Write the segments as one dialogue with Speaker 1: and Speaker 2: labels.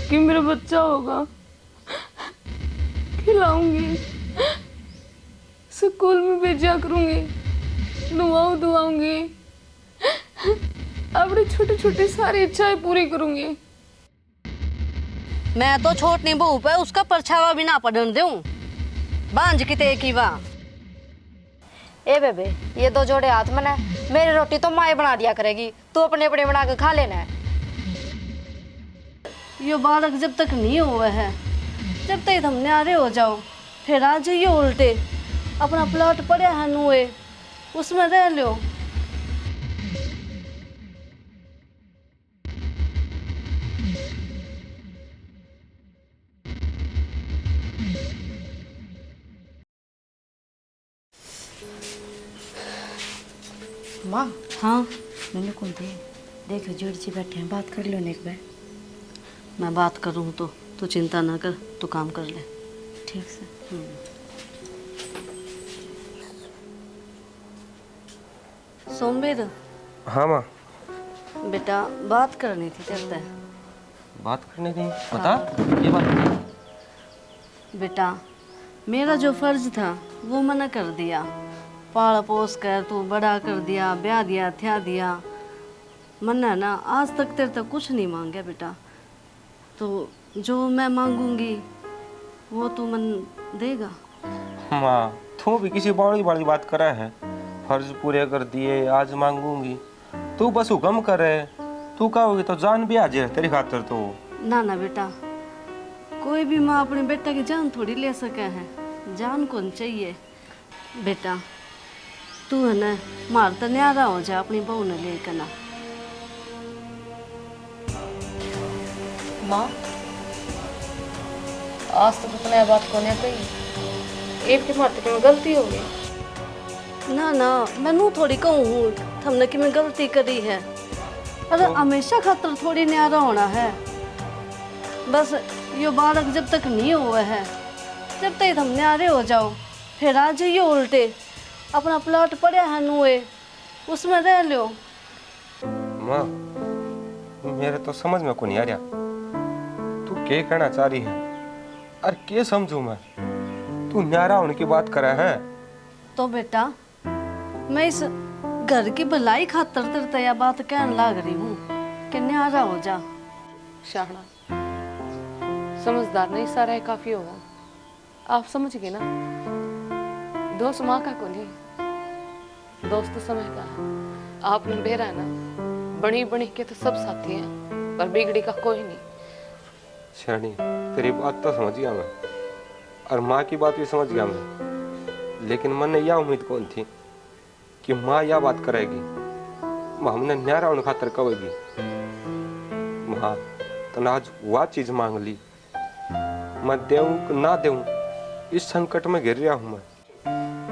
Speaker 1: कि मेरा बच्चा होगा, खिलाऊंगी, स्कूल में भेजा करूंगी, दुआऊंगी, अपनी छोटी छोटी सारी इच्छाएं पूरी करूंगी।
Speaker 2: मैं तो छोटनी बहू पे उसका परछावा भी ना पड़न दूं। बांझ किते की वाह।
Speaker 3: ए बेबे, ये दो जोड़े हाथ में ना, मेरी रोटी तो माए बना दिया करेगी, तू अपने अपने बना के खा लेना है।
Speaker 2: यो बालक जब तक नहीं हुआ है, जब तक हम न्यारे हो जाओ, फिर आ जाइए उल्टे अपना प्लॉट पड़े है नुए, उसमें रह लो।
Speaker 3: माँ,
Speaker 2: हाँ
Speaker 3: मैंने कौन थे, देखो जोड़ जी बैठे हैं, बात कर लो ना एक बार।
Speaker 2: मैं बात करूँ तो तू चिंता ना कर, तू काम कर ले।
Speaker 3: ठीक से।
Speaker 2: सोमवीर।
Speaker 4: हाँ माँ।
Speaker 2: बेटा बात करनी थी तेरे से।
Speaker 4: बात करनी थी, बता। ये बात
Speaker 2: बेटा मेरा जो फर्ज था वो मना कर दिया, पाल पोस कर तू बड़ा कर दिया, ब्याह दिया, थया दिया। मन्ना ना आज तक तेरे तक कुछ नहीं मांगा बेटा, तो जो मैं मांगूंगी वो तू मन देगा।
Speaker 4: माँ, तू भी किसी बड़ी बड़ी बात करा है, फर्ज पूरे कर दिए, आज मांगूंगी। तू बस हुक्म करे, तू कहोगी तो जान भी आ जाए तेरी खातिर। तो
Speaker 2: ना ना बेटा, कोई भी माँ अपने बेटा की जान थोड़ी ले सके है, जान कौन चाहिए। बेटा तू है ना मार तो न्यारा हो जा अपनी बहू ने लेकर ना।
Speaker 1: माँ, आज तक अपने बात को नहीं कही, एक के मारते में गलती हो गई।
Speaker 2: ना ना मैनू थोड़ी कहूँ हमने कि मैं गलती करी है, अरे हमेशा खातर थोड़ी न्यारा होना है। बस यो बालक जब तक नहीं हुआ है, जब तक हम न्यारे हो जाओ, फिर आ जाइए उल्टे अपना प्लॉट पड़े है नुए, उसमें रह लो।
Speaker 4: माँ, मेरे तो समझ में को नहीं आ रहा, तू क्या कहना चाह रही है? अरे क्या समझू मैं? तू न्यारा होने की बात करा है?
Speaker 2: तो बेटा मैं इस घर की भलाई खातर तेरे यह बात कहने लग रही हूँ कि न्यारा हो जा।
Speaker 1: शाहना, समझदार नहीं सारा है, काफी होगा। आप समझ गए ना, दोस्त माँ का को नहीं, दोस्त तो समय का है। आपने बेरा है ना, बड़ी बड़ी के तो सब साथी हैं, पर बिगड़ी का कोई नहीं।
Speaker 4: शानी, तेरी बात तो समझ गया मैं, और माँ की बात भी समझ गया मैं, लेकिन मन ने यह उम्मीद कौन थी कि माँ यह बात करेगी, माँ हमने न्यारा होने खातर कहेगी। माँ तो आज वह चीज मांग ली, मैं देऊं ना देऊं इस संकट में घिर रहा हूं मैं।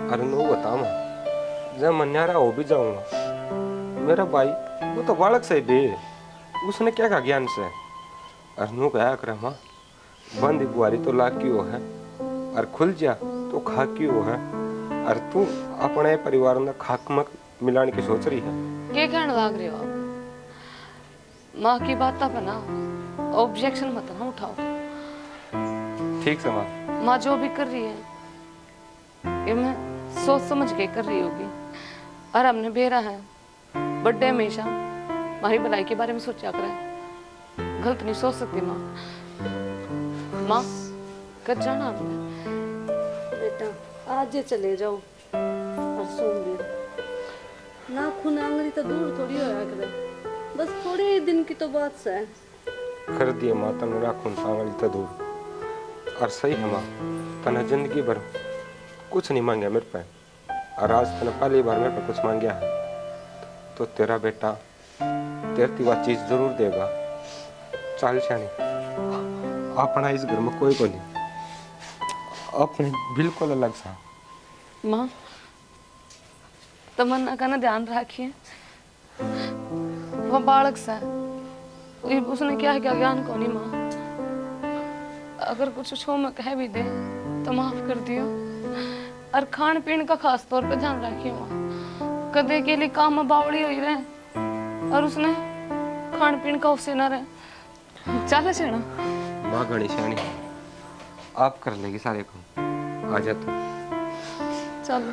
Speaker 4: अरे नो बता माँ, जब मैं न्यारा हो भी जाऊंगा, मेरा भाई वो तो बालक से भी, उसने क्या कहा ज्ञान से? अरे नो कहा करे माँ, बंद बुआरी तो ला क्यों है, और खुल जा तो खा क्यों है। और तू अपने परिवार में खाक में मिलाने की सोच रही है?
Speaker 1: ये कहने लग रहे हो आप? माँ की बात पर ना ऑब्जेक्शन मत ना उठाओ।
Speaker 4: ठीक से माँ।
Speaker 1: माँ जो भी कर रही है ये मैं सोच समझ के कर रही होगी, और हमने बेरा है बर्थडे हमेशा हमारी भलाई के बारे में सोचा करे, गलत नहीं सोच सकती माँ। माँ कर जाना आपने।
Speaker 2: बेटा आज चले जाओ, और सोमवीर नाखून आंगली तो दूर थोड़ी होया करे, बस थोड़े ही दिन की तो बात से।
Speaker 4: कर दिए माँ तने राखून सांगली तो दूर, और सही है माँ, तने जिंदगी भर कुछ नहीं मांगा मेरे पे, और आज तने पहली बार मेरे पे कुछ मांगा है, तो तेरा बेटा तेरी वह चीज जरूर देगा। चल शानी, अपना इस घर में कोई को नहीं, अपने बिल्कुल अलग सा।
Speaker 1: माँ तमन्ना का ना ध्यान रखिए, वो बालक सा है, उसने क्या ज्ञान को नहीं। माँ अगर कुछ छो में कह भी दे तो माफ कर दियो, और खान पीन का खास तौर पे ध्यान रखिए माँ। कदे के लिए काम में बावड़ी हुई रहे और उसने खान पीन का उससे ना रहे। चल चेना।
Speaker 4: माँ घनी सियाणी, आप कर लेगी सारे काम। आ जा तू।
Speaker 1: चलो।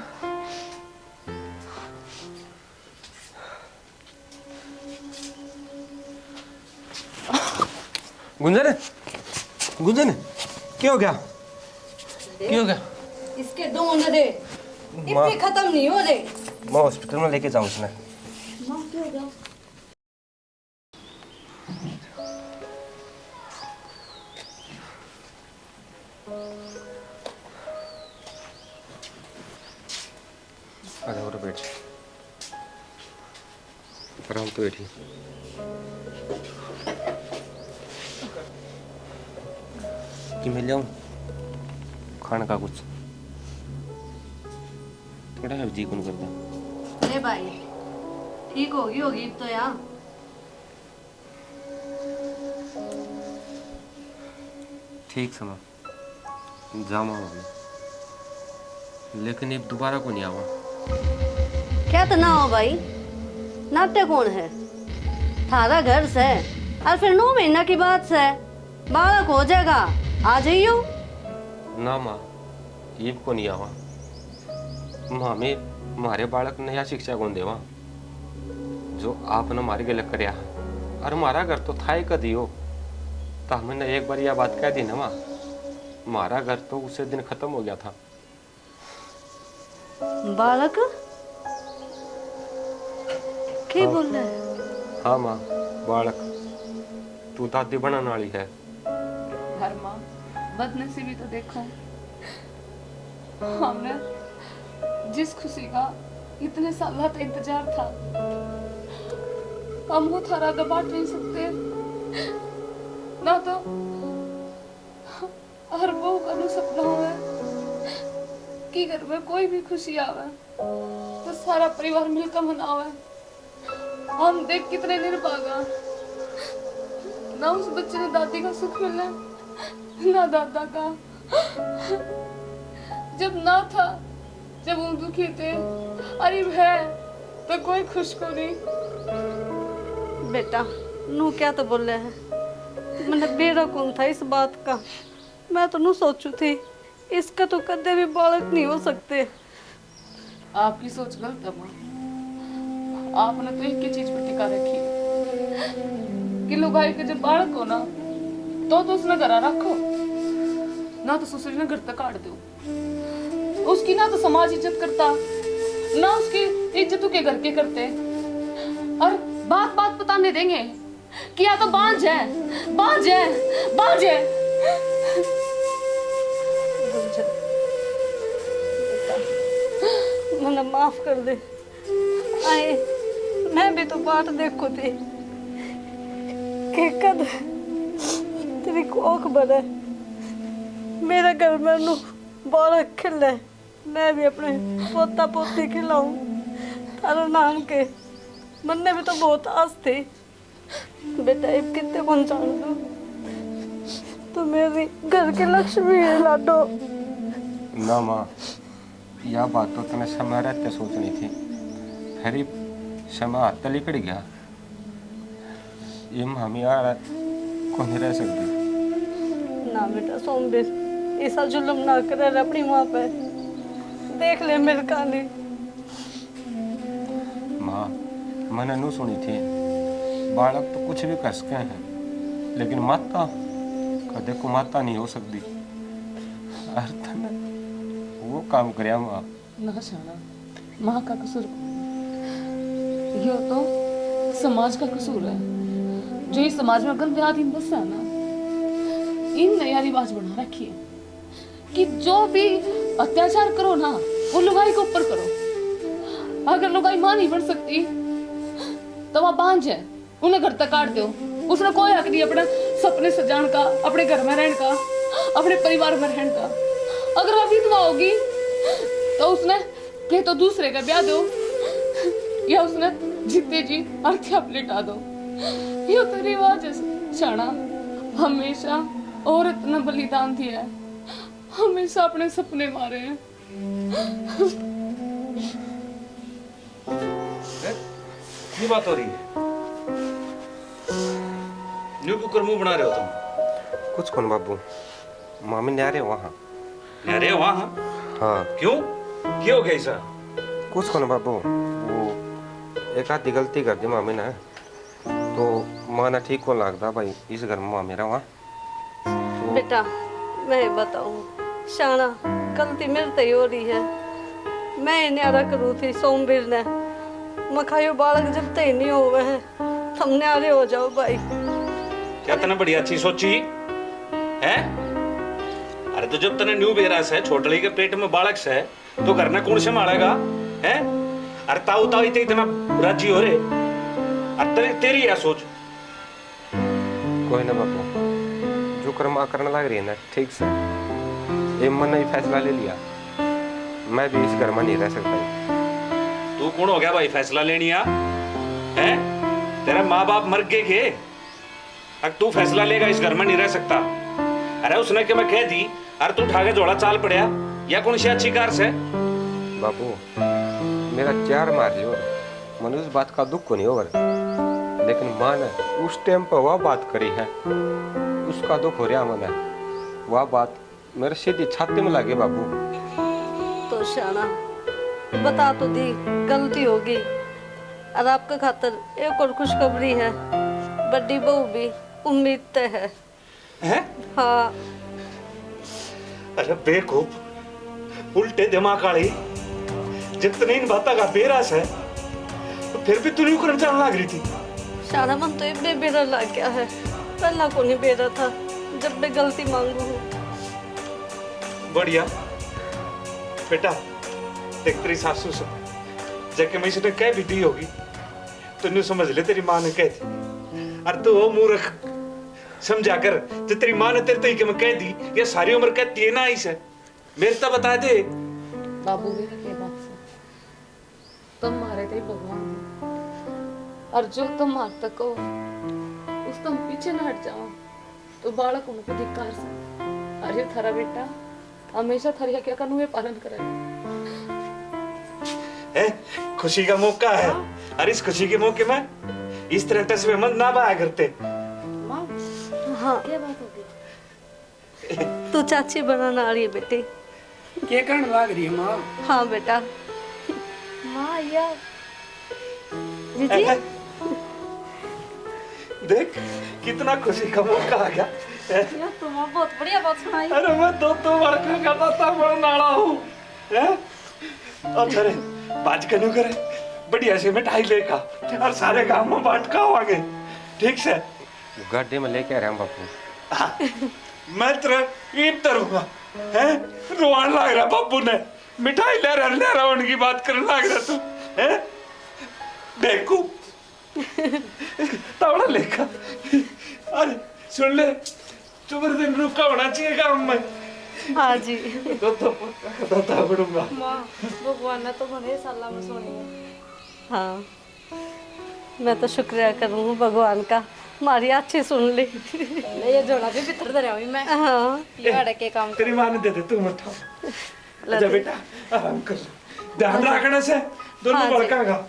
Speaker 4: गुंजन, गुंजन, क्या हो गया? क्या हो गया?
Speaker 2: इसके ढूंढ दे,
Speaker 4: माँ,
Speaker 2: इतने खत्म नहीं हो रहे।
Speaker 4: मैं हॉस्पिटल में लेके जाऊँ उसने।
Speaker 2: माँ क्या हो गया?
Speaker 4: आ जाओ बैठ, आराम तो बैठी। कि मैं ले आऊं खाने का कुछ? थोड़ा है जी कौन करता।
Speaker 2: अरे भाई ठीक होगी तो यार।
Speaker 4: ठीक समा जामा होगी, लेकिन अब दोबारा को नहीं आवा।
Speaker 2: क्या तो ना हो भाई, नाट्य कौन है? थारा घर से और फिर 9 महीना की बात से बालक हो जाएगा, आ जाइयो।
Speaker 4: ना माँ, ईब को नहीं आवा। माँ में मारे बालक नया शिक्षा कौन देवा? जो आपने मारे गलत करया और हमारा घर तो था ही कदी हो। तो हमने एक बार यह बात कह दी ना माँ, हमारा घर तो उसे दिन खत्म हो गया था।
Speaker 2: बालक क्या
Speaker 4: हाँ।
Speaker 2: बोल रहा है?
Speaker 4: हाँ माँ, बालक तू दादी बनाने वाली है।
Speaker 1: हर माँ बदनसीबी तो देखो, हमने जिस खुशी का इतने साल तक इंतजार था, हम वो थारा तो बांट नहीं सकते ना। तो हर बहू का नु सपना है कि घर में कोई भी खुशी आवे तो सारा परिवार मिलकर मनावे। हम देख कितने निर्भागा, ना उस बच्चे ने दादी का सुख मिला ना दादा का। जब ना था, जब वो दुखी थे, अरे है तो कोई खुश को नहीं।
Speaker 2: बेटा नू क्या तो बोल रहे हैं? मैंने बेरा कौन था इस बात का? मैं तो नू सोचू थी इसका तो कदे भी बालक नहीं हो सकते।
Speaker 1: आपकी सोच गलत है माँ। आपने तो एक ही चीज पर टिका रखी कि लुगाई के जब बालक हो ना तो उसने घरा रखो, ना तो ससुरी ने घर तक काट दो। उसकी ना तो समाज इज्जत करता, ना उसकी इज्जत के घर के करते। और बात बात बताने देंगे कि या तो बांझ है, बांझ है, बांझ है।
Speaker 2: मैंने माफ कर दे। आए मैं भी तो बात देखो थी कि कद तेरी कोख बने मेरे घर में नू बालक खिले, मैं भी अपने पोता पोती खिलाऊं थारो नाम के। मन में भी तो बहुत आस थी बेटा, अब कितने कौन जान दो तो मेरी घर की लक्ष्मी है लाडो।
Speaker 4: ना माँ, यह बात तो तने समय रहते सोचनी थी, फिर ही समय हाथ लिकड़ गया। ये हम यार को नहीं रह सकती।
Speaker 2: ना बेटा सोमवीर, ऐसा जुल्म ना करे अपनी माँ पे। देख ले मेरे कहानी।
Speaker 4: माँ मैंने नू सुनी थी, बालक तो कुछ भी कर सके हैं, लेकिन माता कदे को माता नहीं हो सकती। अर्थ ने वो काम करया माँ।
Speaker 1: ना शाना, माँ का कसूर ये तो समाज का कसूर है। जो इस समाज में गंदे आदमी बस है ना, इन नया रिवाज बना रखी है कि जो भी अत्याचार करो ना वो लुगाई के ऊपर करो। अगर लुगाई मां नहीं बन सकती तो वह बांझ है, उन्हें घर तक काट दो। उसने कोई हक नहीं अपने सपने सजाने का, अपने घर में रहने का, अपने परिवार में रहने का। अगर वह विधवा होगी तो उसने कहे तो दूसरे का ब्याह दो, या उसने जीते जी अर्थ्या लिटा दो। ये तो रिवाज है शाना। हमेशा औरत ने बलिदान दिया है, हमेशा अपने सपने मारे हैं।
Speaker 5: ये बात हो रही है, न्यू कुकर मुंह बना रहे हो तुम?
Speaker 4: कुछ कौन बाबू, मामी ने आ रहे वहाँ।
Speaker 5: अरे वहाँ
Speaker 4: हाँ
Speaker 5: क्यों, क्या हो गया ऐसा?
Speaker 4: कुछ कौन बाबू, वो एक आधी गलती कर दी मामी ने, तो माना ठीक को लगता भाई इस घर में माँ मेरा वहाँ।
Speaker 2: बेटा मैं बताऊं, शाना गलती मेरे से ही हो रही है। मैं न्यारा करूँ थी सोमवीर ने, मखायो बालक जब तक नहीं हुए हैं तुम न्यारे हो जाओ भाई।
Speaker 5: क्या तने बड़ी अच्छी सोची है? अरे तो जब तने न्यू बेरास है, छोटली के पेट में बालक है, तो घर ने कौन से मारेगा है? अरे ताऊ ताऊ इतना राजी हो रे, अरे तेरी या सोच।
Speaker 4: कोई ना बाबू, जो कर्म करने लग रही है ना ठीक से, ये मन ने फैसला ले लिया, मैं भी इस घर में नहीं रह सकता।
Speaker 5: तू कौन हो गया भाई फैसला लेनी है? तेरे माँ बाप मर गए के, अब तू फैसला लेगा इस घर में नहीं रह सकता? अरे उसने क्या मैं कह दी, अरे तू उठा के जोड़ा चाल पड़या या कौन सी अच्छी कार से?
Speaker 4: बाबू मेरा 4 मार जो मन उस बात का दुख को नहीं होगा, लेकिन माँ ने उस टाइम पर वह बात करी है, उसका दुख हो रहा मन है। वह बात मेरे सीधी छाती में लगे बाबू।
Speaker 2: तो शाना बता तो दी गलती होगी, और आपके खातर एक और खुशखबरी है, बड़ी बहू भी उम्मीद तय है।
Speaker 5: हैं?
Speaker 2: हाँ
Speaker 5: अरे बेवकूफ, उल्टे दिमाग वाली, जितने इन बातों का बेरास है, तो फिर भी तू नहीं करना चाहने लग रही थी।
Speaker 2: शाना मन तो इतने बेरा लग गया है, पहला को नहीं बेरा था जब मैं गलती मांगू हूँ।
Speaker 5: बढ़िया बेटा, देख तेरी सासू से जबकि मैं इसने कह भी दी होगी तो न्यू समझ ले तेरी माँ ने कह दी। अरे तू वो मूर्ख समझा कर, जो तेरी माँ ने तेरे तरीके में कह दी, ये सारी उम्र कहती है ना इसे, मेरे तो बता दे।
Speaker 1: बाबू भी के बात से तुम मारे थे भगवान, और जो तुम मार तको उस तुम पीछे न हट जाओ तो बालक उनको धिक्कार से। अरे थारा बेटा हमेशा थारी क्या करूँ ये पालन करेगा।
Speaker 5: खुशी का मौका है, अरे इस खुशी के मौके में इस तरह तस्वीर मत ना बाया करते।
Speaker 2: हाँ
Speaker 1: क्या बात होगी?
Speaker 2: तू चाची बनाना आ रही है बेटी।
Speaker 6: क्या करने लग रही है माँ?
Speaker 2: हाँ बेटा।
Speaker 3: माँ यार
Speaker 2: दीदी
Speaker 5: देख कितना खुशी का मौका आ गया।
Speaker 2: यार तुम्हें बहुत बढ़िया बात सुनाई।
Speaker 5: अरे मैं दो वर्कर का था बड़ा नाड़ा हूँ। और अरे बाज क्यों करे, बढ़िया से मिठाई लेका और सारे गांव में बांट का आगे, ठीक से?
Speaker 4: गड्ढे में लेके आ रहे हैं बापू।
Speaker 5: मैं तेरा ईद करूंगा, हैं? रोवान लग रहा बाबू ने, मिठाई ले रहा उनकी बात करने लग रहा तू, हैं? बेवकूफ तावड़ा लेखा। अरे सुन ले, चुबर दिन रुका होना चाहिए काम में।
Speaker 2: हाँ जी।
Speaker 5: तो तावड़ूंगा।
Speaker 3: माँ भगवान ने तो भले साला में सोनी है।
Speaker 2: हाँ मैं तो शुक्रिया करूँ भगवान का, हमारी अच्छी सुन ली।
Speaker 3: ये जोड़ा भी भीतर दे रहा हूँ मैं।
Speaker 2: हाँ
Speaker 3: ये अड़के काम
Speaker 5: तेरी माँ ने दे दे, तू मत उठा। अच्छा बेटा आराम कर, ध्यान रखना से दोनों
Speaker 2: हाँ जी।
Speaker 5: बड़का का।